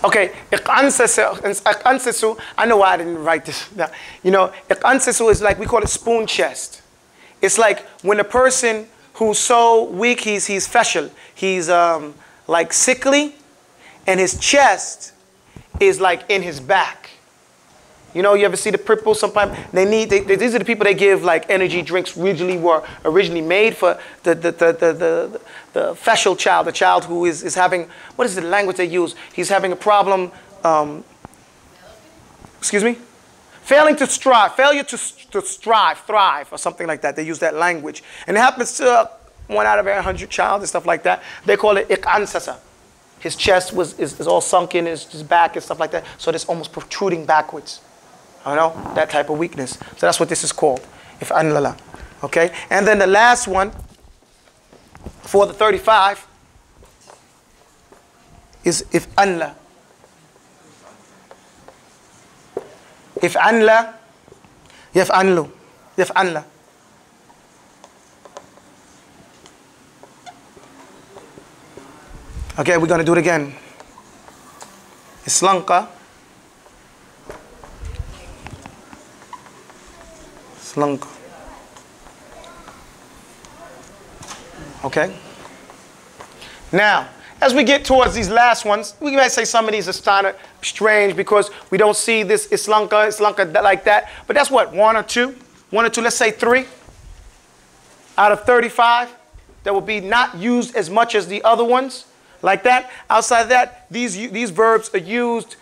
Okay, iqansasu. I know why I didn't write this down. You know, iqansasu is like, we call it spoon chest. It's like when a person who's so weak, he's fashal. He's like sickly, and his chest is like in his back. You know, you ever see the people sometimes, these are the people they give like energy drinks were originally made for the fascial child, the child who is having, what is the language they use? He's having a problem, excuse me? Failure to thrive, or something like that. They use that language. And it happens to 1 out of 100 child and stuff like that. They call it iqansasa. His chest is all sunken, his back and stuff like that. So it's almost protruding backwards. You know, that type of weakness. So that's what this is called. If anlala. Okay? And then the last one for the 35 is if anla. If anla, yaf'anlu. Yaf'anla. Okay, we're going to do it again. Islanka. Islanka. Okay? Now, as we get towards these last ones, we might say some of these are kind of strange because we don't see this Islanka like that. But that's what, 1 or 2? 1 or 2, let's say 3 out of 35 that will be not used as much as the other ones. Like that. Outside of that, these verbs are used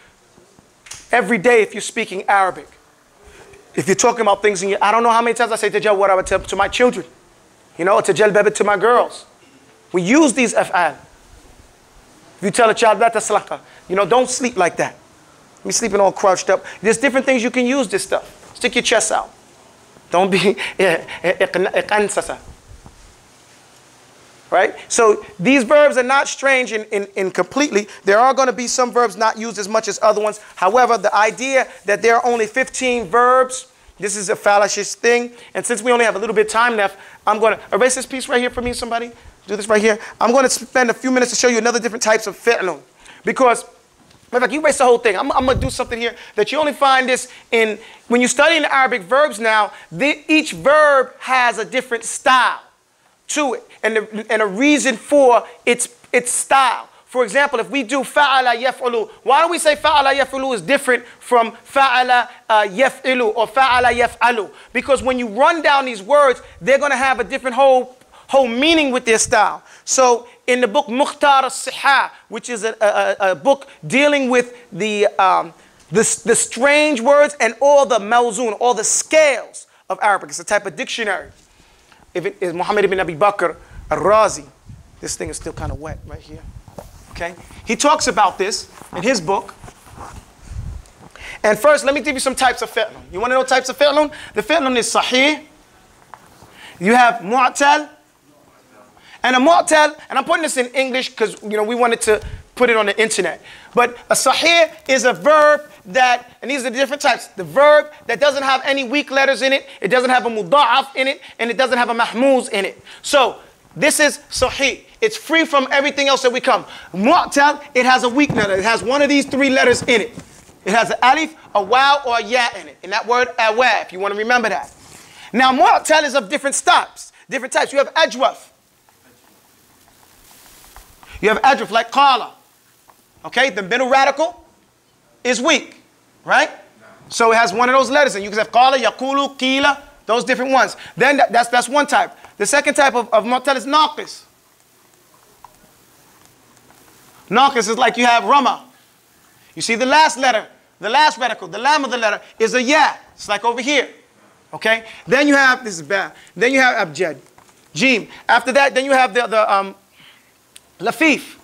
every day if you're speaking Arabic. If you're talking about things in your, I don't know how many times I say tajawwara to my children. You know, tajalbaba to my girls. We use these af'al. If you tell a child, la taslaka, you know, don't sleep like that. You're sleeping all crouched up. There's different things you can use this stuff. Stick your chest out. Don't be iqansasa. Right? So these verbs are not strange in completely. There are going to be some verbs not used as much as other ones. However, the idea that there are only 15 verbs, this is a fallacious thing. And since we only have a little bit of time left, I'm going to erase this piece right here for me, somebody. Do this right here. I'm going to spend a few minutes to show you another different types of fi'lun. Because, matter of fact, you erase the whole thing. I'm going to do something here that you only find this in, when you study in Arabic verbs now, each verb has a different style to it, and a reason for its style. For example, if we do fa'ala yaf'ulu, why do we say fa'ala yaf'ulu is different from fa'ala yaf'ilu or fa'ala yaf'alu? Because when you run down these words, they're going to have a different whole meaning with their style. So in the book Mukhtar al-Sihah, which is a book dealing with the strange words and all the mawzun, all the scales of Arabic, it's a type of dictionary. If it is Muhammad ibn Abi Bakr al-Razi, this thing is still kind of wet right here. Okay? He talks about this in his book. And first, let me give you some types of fi'lun. You want to know types of fi'lun? The fi'lun is sahih. You have mu'tal. And a mu'tal, and I'm putting this in English because, you know, we wanted to put it on the internet. But a sahih is a verb that, and these are the different types. The verb that doesn't have any weak letters in it, it doesn't have a muda'af in it, and it doesn't have a mahmuz in it. So this is sahih. It's free from everything else that we come. Mu'tal, it has a weak letter. It has one of these 3 letters in it. It has an alif, a waw, or a ya in it. And that word awa, if you want to remember that. Now mu'tal is of different types. Different types. You have ajwaf. You have ajwaf like qala. Okay, the middle radical is weak, right? No. So it has one of those letters, and you can have qala, yaqulu, qila, those different ones. Then that's one type. The second type of mu'tal is naqis. Naqis is like you have rama. You see the last letter, the last radical, the lam of the letter is a ya. It's like over here. Okay? Then you have, this is bad. Then you have abjad, jim. After that, then you have the lafif.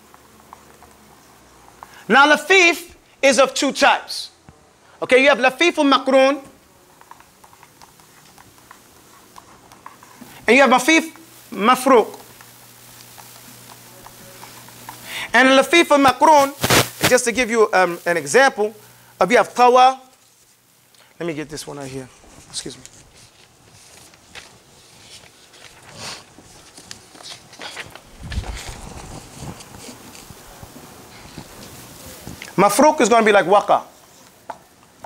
Now lafif is of 2 types. Okay, you have lafif al-maqroon. And you have lafif mafruq. And lafif al-maqroon, just to give you an example, of you have tawa. Let me get this one right here. Excuse me. Mafruq is going to be like waqa.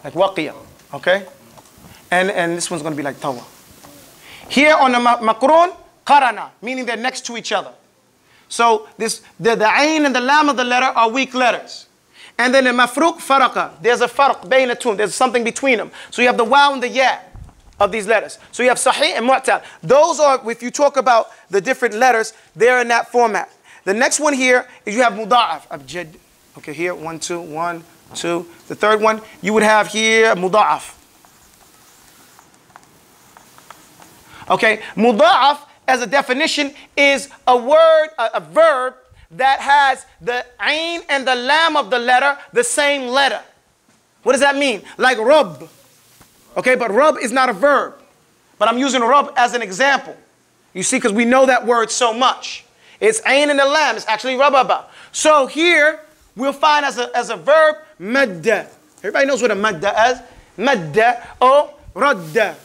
Like waqiya. Okay? And this one's going to be like tawa. Here on the makrun, qarana, meaning they're next to each other. So the ain and the lam of the letter are weak letters. And then the mafruq, faraqa. There's a farq, baynatun. There's something between them. So you have the waw and the ya of these letters. So you have sahih and mu'tal. Those are, if you talk about the different letters, they're in that format. The next one here is you have muda'af. Abjad. Okay, here, 1, 2, 1, 2. The third one, you would have here muda'af. Okay, muda'af as a definition is a word, a verb that has the ain and the lam of the letter the same letter. What does that mean? Like rub. Okay, but rub is not a verb. But I'm using rub as an example. You see, because we know that word so much. It's ain and the lam. It's actually rababa. So here we'll find as a verb madda. Everybody knows what a madda is. Madda or radda.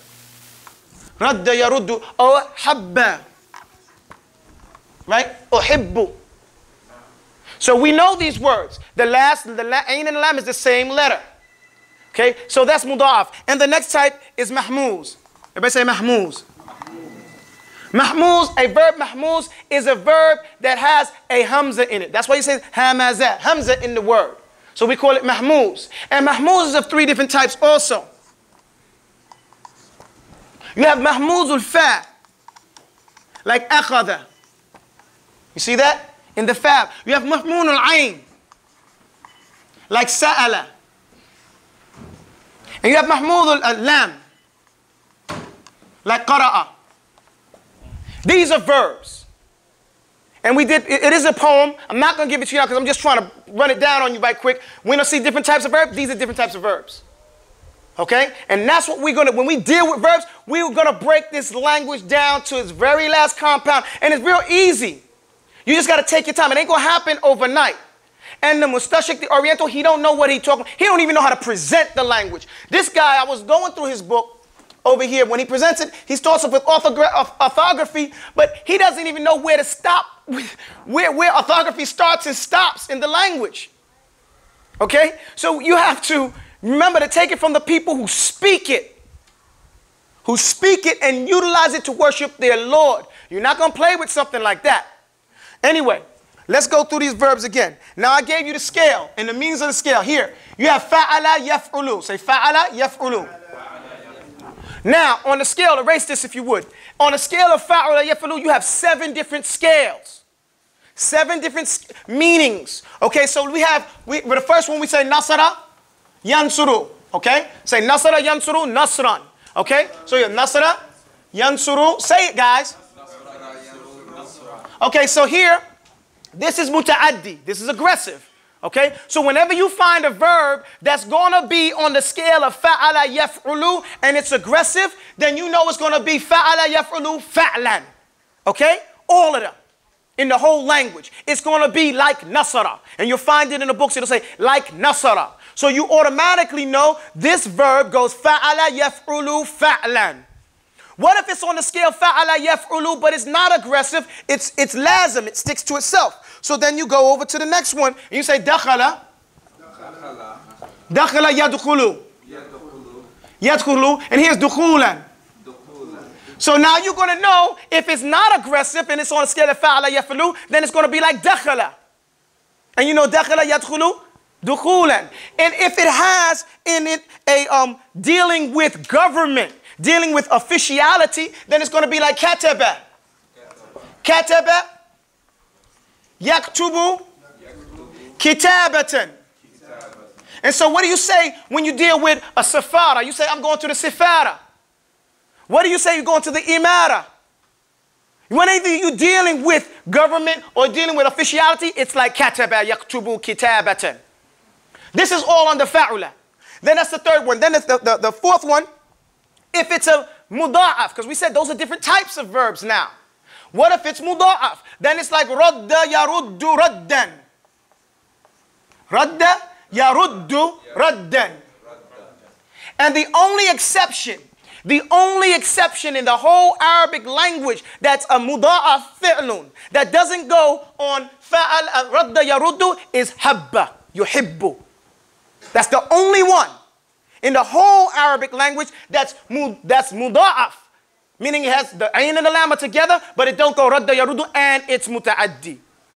Radda yaruddu or habba. Right? Uhibbu. So we know these words. The ain and lam is the same letter. Okay? So that's muda'af. And the next type is mahmuz. Everybody say mahmuz. Mahmuz, a verb mahmuz is a verb that has a hamza in it. That's why you say hamaza, hamza in the word. So we call it mahmuz. And mahmuz is of 3 different types also. You have mahmuzul fa, like akhadha. You see that? In the fa. You have mahmunul ayn, like sa'ala. And you have mahmuzul lam, like qara'a. These are verbs. And it is a poem. I'm not going to give it to you now because I'm just trying to run it down on you right quick. We're going to see different types of verbs. These are different types of verbs. Okay? And that's what we're going to, when we deal with verbs, we're going to break this language down to its very last compound. And it's real easy. You just got to take your time. It ain't going to happen overnight. And the mustashik, the Oriental, he don't know what he's talking about. He don't even know how to present the language. This guy, I was going through his book over here. When he presents it, he starts off with orthography, but he doesn't even know where to stop, where orthography starts and stops in the language. Okay? So you have to remember to take it from the people who speak it and utilize it to worship their Lord. You're not going to play with something like that. Anyway, let's go through these verbs again. Now I gave you the scale and the meanings of the scale. Here, you have fa'ala yaf'ulu. Say fa'ala yaf'ulu. Now, on the scale, erase this if you would. On the scale of fa'ala yaf'ulu, you have 7 different scales. 7 different meanings. Okay, so with the first one we say nasara yansuru. Okay, say nasara yansuru nasran. Okay, so you have nasara yansuru. Say it, guys. Okay, so here, this is muta'addi. This is aggressive. Okay, so whenever you find a verb that's going to be on the scale of fa'ala yaf'ulu and it's aggressive, then you know it's going to be fa'ala yaf'ulu fa'lan. Okay, all of them in the whole language. It's going to be like nasara. And you'll find it in the books. It'll say like nasara. So you automatically know this verb goes fa'ala yaf'ulu fa'lan. What if it's on the scale fa'ala yaf'ulu, but it's not aggressive? It's lazim. It sticks to itself. So then you go over to the next one, and you say dakhala. Dakhala yadkhulu. Yadkhulu. And here's dukhulan. So now you're going to know if it's not aggressive and it's on the scale of fa'ala yaf'ulu, then it's going to be like dakhala. And you know dakhala yadkhulu? Dukhulan. And if it has in it a dealing with government, dealing with officiality, then it's going to be like kataba. Kataba, yaktubu, kitabatan. And so what do you say when you deal with a safara? You say, I'm going to the safara. What do you say you're going to the imara? Whenever you're dealing with government or dealing with officiality, it's like kataba, yaktubu, kitabatan. This is all under fa'ula. Then that's the third one. Then it's the fourth one. If it's a muda'af, because we said those are different types of verbs now. What if it's muda'af? Then it's like radda yaruddu raddan. Radda yaruddu raddan. And the only exception in the whole Arabic language that's a muda'af fi'lun, that doesn't go on fa'al radda yaruddu, is habba, yuhibbu. That's the only one in the whole Arabic language that's muda'af, meaning it has the ayn and the lam together, but it don't go radda yarudu, and it's muta'addi.